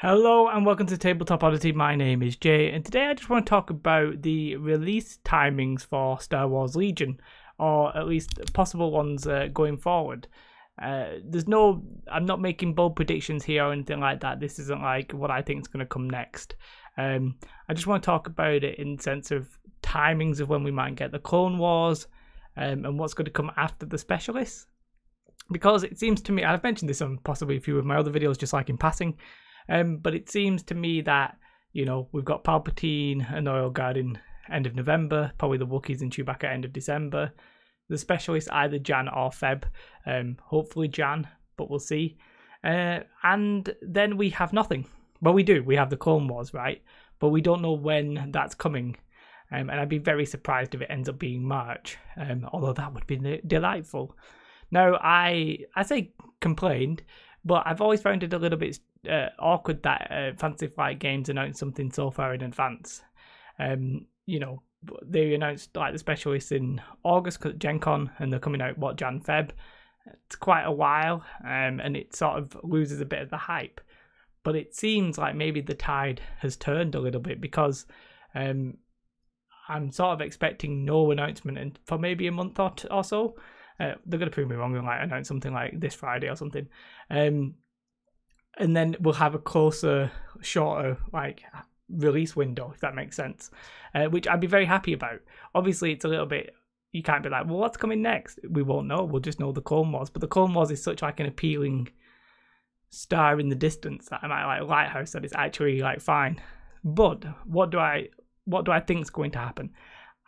Hello and welcome to Tabletop Oddity. My name is Jay, and today I just want to talk about the release timings for Star Wars Legion, or at least possible ones going forward. I'm not making bold predictions here or anything like that. This isn't like what I think is going to come next. I just want to talk about it in the sense of timings of when we might get the Clone Wars, and what's going to come after the specialists. Because it seems to me, I've mentioned this on possibly a few of my other videos, just like in passing. But it seems to me that, you know, we've got Palpatine and Oil Guard end of November, probably the Wookiees and Chewbacca end of December. The specialists either Jan or Feb, hopefully Jan, but we'll see. And then we have nothing. Well, we have the Clone Wars, right? But we don't know when that's coming. And I'd be very surprised if it ends up being March, although that would be delightful. Now, I say complained, but I've always found it a little bit awkward that Fantasy Flight Games announced something so far in advance. You know, they announced like the specialists in August because Gen Con, and they're coming out Jan Feb. It's quite a while, and it sort of loses a bit of the hype. But it seems like maybe the tide has turned a little bit, because I'm sort of expecting no announcement for maybe a month or so. They're going to prove me wrong and like announce something like this Friday or something. And then we'll have a closer, shorter like release window, if that makes sense, which I'd be very happy about. Obviously, it's a little bit, you can't be like, well, what's coming next? We won't know. We'll just know the Clone Wars. But the Clone Wars is such like an appealing star in the distance that I might like lighthouse that it's actually like fine. But what do I think is going to happen?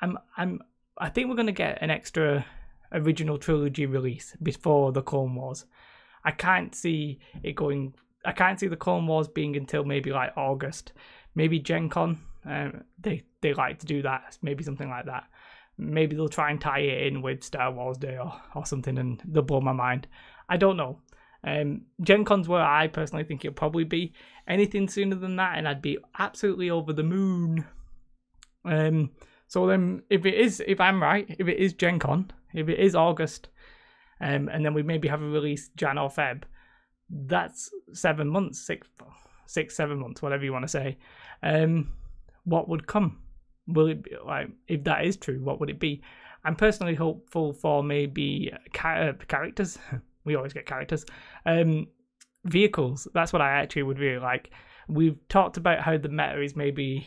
I think we're going to get an extra original trilogy release before the Clone Wars. I can't see the Clone Wars being until maybe like August, maybe Gen Con. They like to do that, maybe something like that. Maybe they'll try and tie it in with Star Wars Day or something, and they'll blow my mind. I don't know. Gen Con's where I personally think it'll probably be. Anything sooner than that, and I'd be absolutely over the moon. So then, if I'm right, if it is Gen Con, if it is August, and then we maybe have a release Jan or Feb, that's 7 months, 7 months, whatever you want to say. What would come? Will it be like, if that is true, what would it be? I'm personally hopeful for maybe characters. We always get characters. Vehicles. That's what I actually would really like. We've talked about how the meta is maybe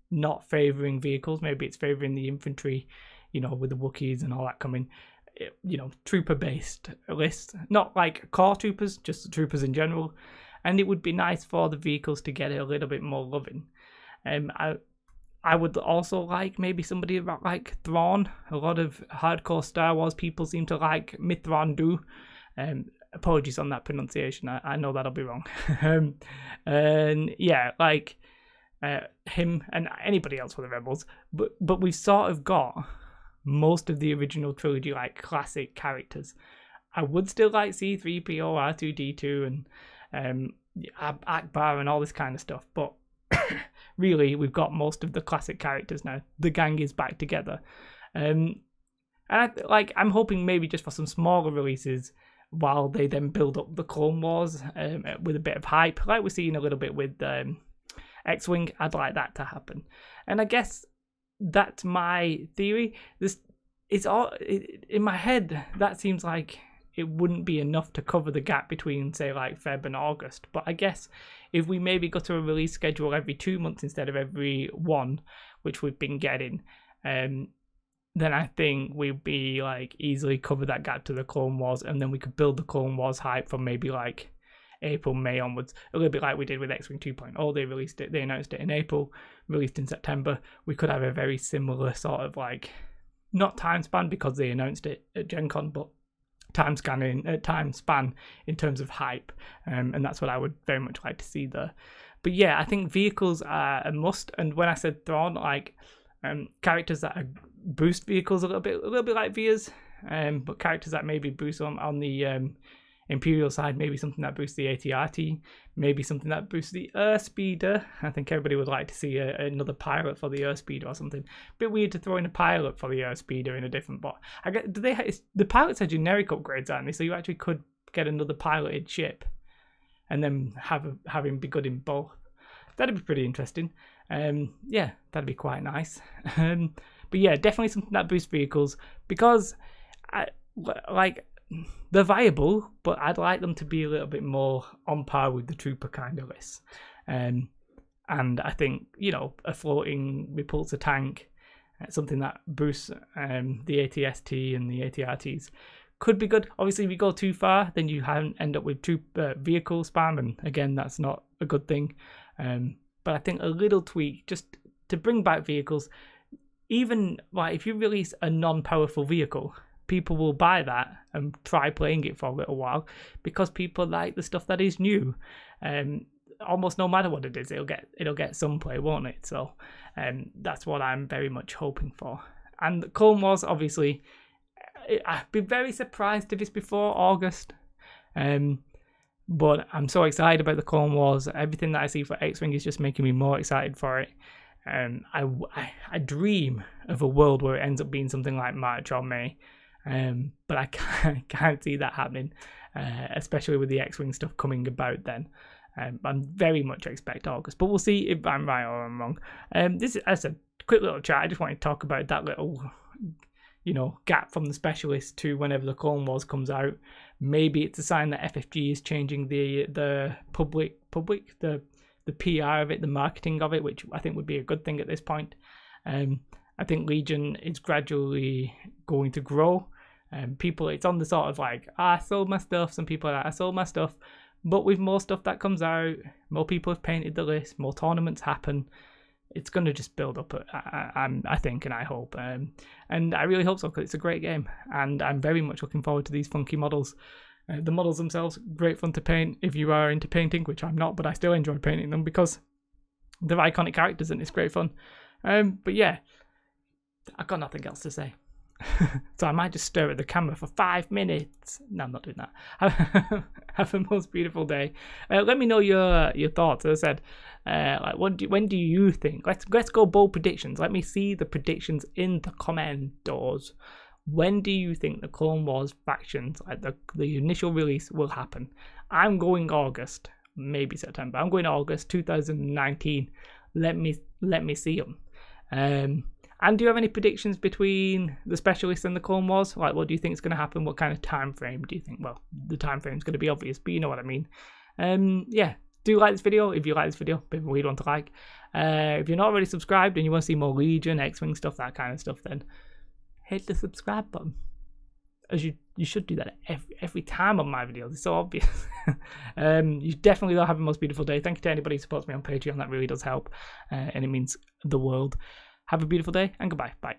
not favouring vehicles. Maybe it's favouring the infantry, you know, with the Wookiees and all that coming. You know, trooper-based list. Not like core troopers, just the troopers in general. And it would be nice for the vehicles to get a little bit more loving. I would also like maybe somebody like Thrawn. A lot of hardcore Star Wars people seem to like Mithrandu. Apologies on that pronunciation. I know that'll be wrong. And yeah, like him and anybody else for the Rebels. But we've sort of got most of the original trilogy like classic characters. I would still like C-3PO, R2-D2, and Akbar and all this kind of stuff, but really we've got most of the classic characters now. The gang is back together, and I'm hoping maybe just for some smaller releases while they then build up the Clone Wars with a bit of hype, like we're seeing a little bit with X-Wing. I'd like that to happen, and I guess that's my theory. It's all in my head. That seems like it wouldn't be enough to cover the gap between, say, like Feb and August. But I guess if we maybe got to a release schedule every 2 months instead of every one, which we've been getting, then I think we'd be like easily cover that gap to the Clone Wars, and then we could build the Clone Wars hype from maybe like April, May onwards, a little bit like we did with X-Wing 2.0. They announced it in April, released in September. We could have a very similar sort of like, not time span because they announced it at Gen Con, but time span in terms of hype, and that's what I would very much like to see there. But yeah, I think vehicles are a must. And when I said Thrawn, like characters that are boost vehicles a little bit like Vias, but characters that maybe boost on the Imperial side, maybe something that boosts the AT-RT, maybe something that boosts the Airspeeder. I think everybody would like to see another pilot for the Airspeeder or something. Bit weird to throw in a pilot for the Airspeeder in a different bot. I get, the pilots are generic upgrades, aren't they? So you actually could get another piloted ship. and then have him be good in both. That'd be pretty interesting. Yeah, that'd be quite nice. But yeah, definitely something that boosts vehicles, because they're viable, but I'd like them to be a little bit more on par with the trooper kind of lists. And I think, you know, a floating repulsor tank, something that boosts the ATST and the ATRTs, could be good. Obviously, if you go too far, then you end up with vehicle spam, and again, that's not a good thing. But I think a little tweak just to bring back vehicles, even like if you release a non-powerful vehicle, people will buy that and try playing it for a little while, because people like the stuff that is new. Almost no matter what it is, it'll get some play, won't it? So that's what I'm very much hoping for. And Clone Wars, obviously, I'd be very surprised if it's before August. But I'm so excited about the Clone Wars. Everything that I see for X-Wing is just making me more excited for it. I dream of a world where it ends up being something like March or May. But I can't see that happening, especially with the X-Wing stuff coming about then. I very much expect August, but we'll see if I'm right or I'm wrong. This is as a quick little chat. I just want to talk about that little, you know, gap from the specialist to whenever the Clone Wars comes out. Maybe it's a sign that FFG is changing the public the PR of it, the marketing of it, which I think would be a good thing at this point. I think Legion is gradually going to grow. People, it's on the sort of like, I sold my stuff. Some people are like, I sold my stuff. But with more stuff that comes out, more people have painted the list, more tournaments happen, it's going to just build up, I think, and I hope. And I really hope so, because it's a great game. And I'm very much looking forward to these funky models. The models themselves, great fun to paint if you are into painting, which I'm not, but I still enjoy painting them because they're iconic characters and it's great fun. But yeah, I've got nothing else to say. So I might just stare at the camera for 5 minutes. No, I'm not doing that. Have a most beautiful day. Let me know your thoughts. As I said, like when do you think? Let's go bold predictions. Let me see the predictions in the comments. When do you think the Clone Wars factions, like the initial release, will happen? I'm going August, maybe September. I'm going August 2019. Let me see them. And do you have any predictions between the Specialists and the Clone Wars? Like, what do you think is going to happen? What kind of time frame do you think? Well, the time frame is going to be obvious, but you know what I mean. Yeah, do like this video if you like this video. Bit of a weird one to like. If you're not already subscribed and you want to see more Legion, X-Wing stuff, that kind of stuff, then hit the subscribe button. As you should do that every time on my videos. It's so obvious. You definitely will have a most beautiful day. Thank you to anybody who supports me on Patreon. That really does help, and it means the world. Have a beautiful day and goodbye. Bye.